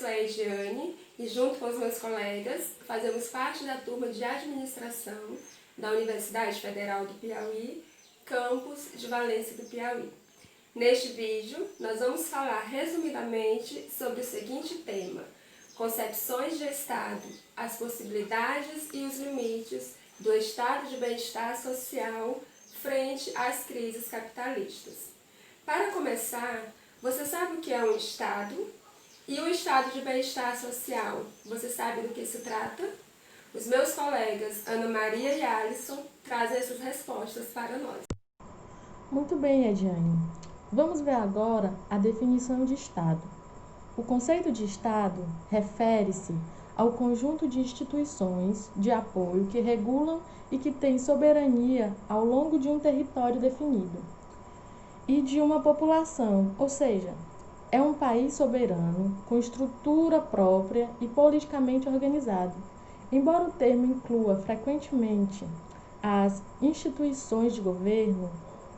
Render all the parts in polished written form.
sou a Ediane e, junto com os meus colegas, fazemos parte da turma de administração da Universidade Federal do Piauí, campus de Valença do Piauí. Neste vídeo, nós vamos falar resumidamente sobre o seguinte tema: concepções de Estado, as possibilidades e os limites do estado de bem-estar social frente às crises capitalistas. Para começar, você sabe o que é um Estado? E o estado de bem-estar social, você sabe do que se trata? Os meus colegas Ana Maria e Alisson trazem essas respostas para nós. Muito bem, Ediane. Vamos ver agora a definição de Estado. O conceito de Estado refere-se ao conjunto de instituições de apoio que regulam e que têm soberania ao longo de um território definido e de uma população, ou seja, é um país soberano, com estrutura própria e politicamente organizado. Embora o termo inclua frequentemente as instituições de governo,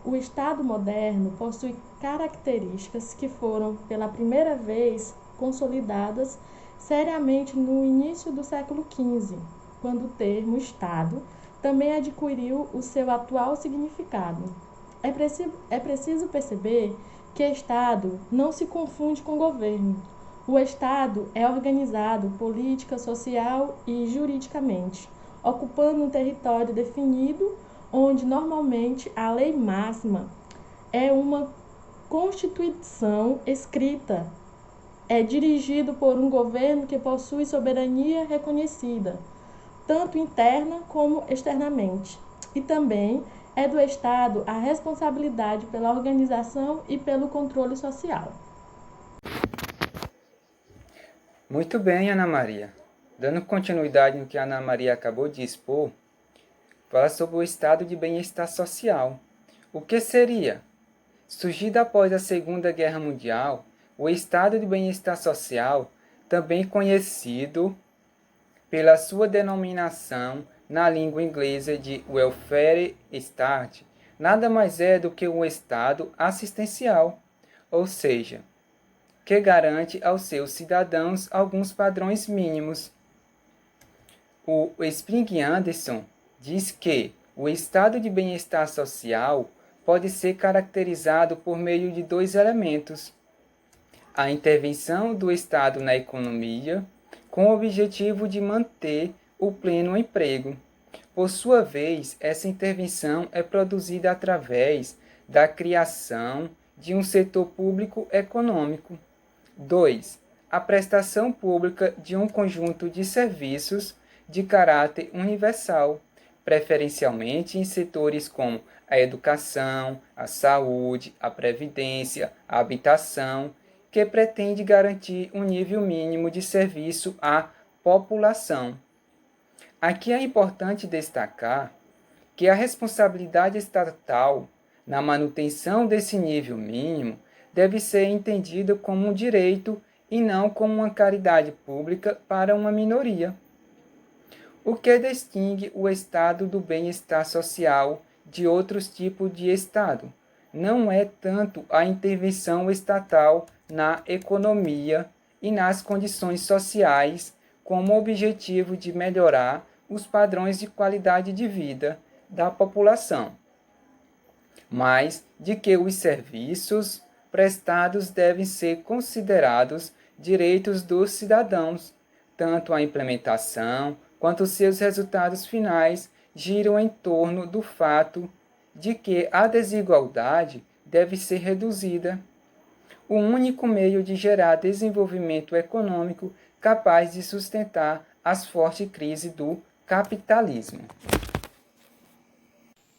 o Estado moderno possui características que foram, pela primeira vez, consolidadas seriamente no início do século XV, quando o termo Estado também adquiriu o seu atual significado. É preciso perceber que Estado não se confunde com governo. O Estado é organizado política, social e juridicamente, ocupando um território definido, onde normalmente a lei máxima é uma Constituição escrita. É dirigido por um governo que possui soberania reconhecida, tanto interna como externamente, e também é do Estado a responsabilidade pela organização e pelo controle social. Muito bem, Ana Maria. Dando continuidade no que a Ana Maria acabou de expor, fala sobre o estado de bem-estar social. O que seria? Surgido após a Segunda Guerra Mundial, o estado de bem-estar social, também conhecido pela sua denominação na língua inglesa de welfare state, nada mais é do que um estado assistencial, ou seja, que garante aos seus cidadãos alguns padrões mínimos. O Spring Anderson diz que o estado de bem-estar social pode ser caracterizado por meio de dois elementos: a intervenção do Estado na economia, com o objetivo de manter o pleno emprego. Por sua vez, essa intervenção é produzida através da criação de um setor público econômico. 2. A prestação pública de um conjunto de serviços de caráter universal, preferencialmente em setores como a educação, a saúde, a previdência, a habitação, que pretende garantir um nível mínimo de serviço à população. Aqui é importante destacar que a responsabilidade estatal na manutenção desse nível mínimo deve ser entendida como um direito e não como uma caridade pública para uma minoria. O que distingue o estado do bem-estar social de outros tipos de estado não é tanto a intervenção estatal na economia e nas condições sociais, como o objetivo de melhorar os padrões de qualidade de vida da população, mas de que os serviços prestados devem ser considerados direitos dos cidadãos, tanto a implementação quanto seus resultados finais giram em torno do fato de que a desigualdade deve ser reduzida, o único meio de gerar desenvolvimento econômico capaz de sustentar as fortes crises do capitalismo.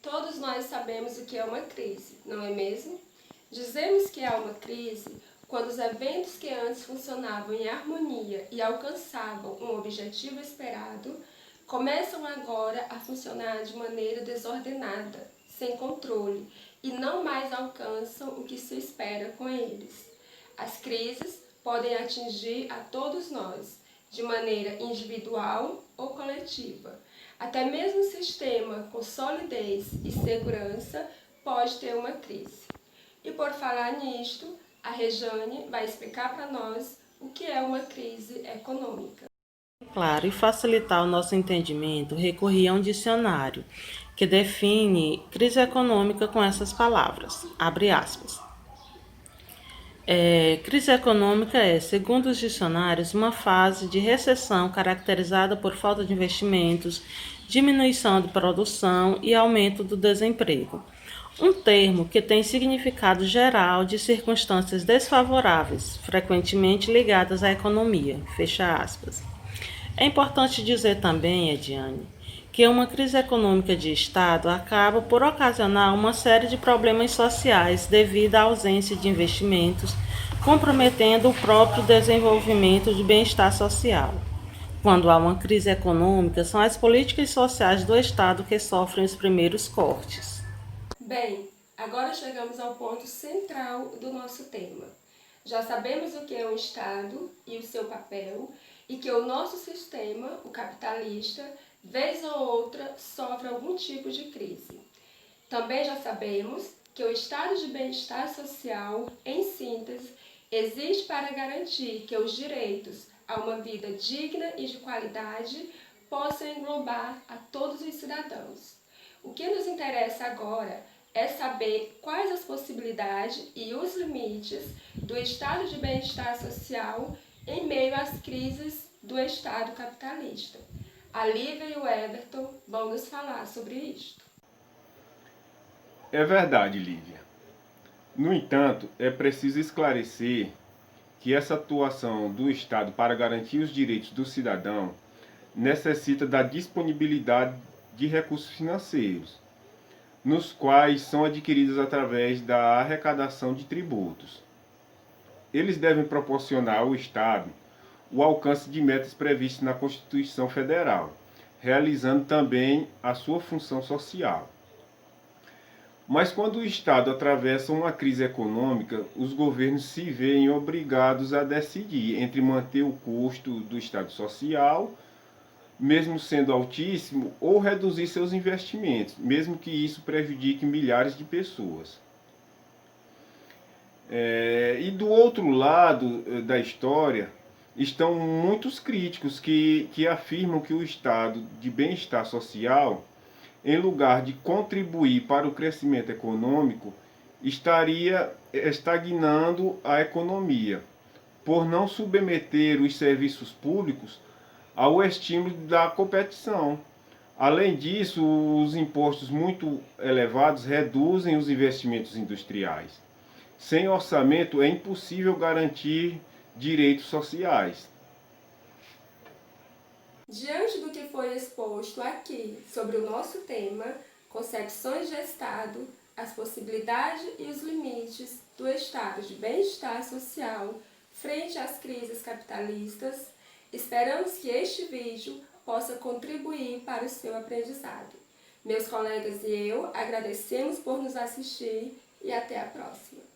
Todos nós sabemos o que é uma crise, não é mesmo? Dizemos que há uma crise quando os eventos que antes funcionavam em harmonia e alcançavam um objetivo esperado começam agora a funcionar de maneira desordenada, sem controle, e não mais alcançam o que se espera com eles. As crises podem atingir a todos nós, de maneira individual ou coletiva. Até mesmo um sistema com solidez e segurança pode ter uma crise. E por falar nisto, a Rejane vai explicar para nós o que é uma crise econômica. Claro, e facilitar o nosso entendimento, recorri a um dicionário que define crise econômica com essas palavras, abre aspas. Crise econômica é, segundo os dicionários, uma fase de recessão caracterizada por falta de investimentos, diminuição de produção e aumento do desemprego. Um termo que tem significado geral de circunstâncias desfavoráveis, frequentemente ligadas à economia. Fecha aspas. É importante dizer também, Ediane, que uma crise econômica de Estado acaba por ocasionar uma série de problemas sociais devido à ausência de investimentos, comprometendo o próprio desenvolvimento de bem-estar social. Quando há uma crise econômica, são as políticas sociais do Estado que sofrem os primeiros cortes. Bem, agora chegamos ao ponto central do nosso tema. Já sabemos o que é um Estado e o seu papel, e que o nosso sistema, o capitalista, vez ou outra, sofre algum tipo de crise. Também já sabemos que o estado de bem-estar social, em síntese, existe para garantir que os direitos a uma vida digna e de qualidade possam englobar a todos os cidadãos. O que nos interessa agora é saber quais as possibilidades e os limites do estado de bem-estar social em meio às crises do Estado capitalista. A Lívia e o Everton vão nos falar sobre isto. É verdade, Lívia. No entanto, é preciso esclarecer que essa atuação do Estado para garantir os direitos do cidadão necessita da disponibilidade de recursos financeiros, nos quais são adquiridos através da arrecadação de tributos. Eles devem proporcionar ao Estado o alcance de metas previstas na Constituição Federal, realizando também a sua função social. Mas quando o Estado atravessa uma crise econômica, os governos se veem obrigados a decidir entre manter o custo do Estado social, mesmo sendo altíssimo, ou reduzir seus investimentos, mesmo que isso prejudique milhares de pessoas. E do outro lado da história, estão muitos críticos que afirmam que o estado de bem-estar social, em lugar de contribuir para o crescimento econômico, estaria estagnando a economia, por não submeter os serviços públicos ao estímulo da competição. Além disso, os impostos muito elevados reduzem os investimentos industriais. Sem orçamento é impossível garantir direitos sociais. Diante do que foi exposto aqui sobre o nosso tema, concepções de Estado, as possibilidades e os limites do estado de bem-estar social frente às crises capitalistas, esperamos que este vídeo possa contribuir para o seu aprendizado. Meus colegas e eu agradecemos por nos assistir e até a próxima.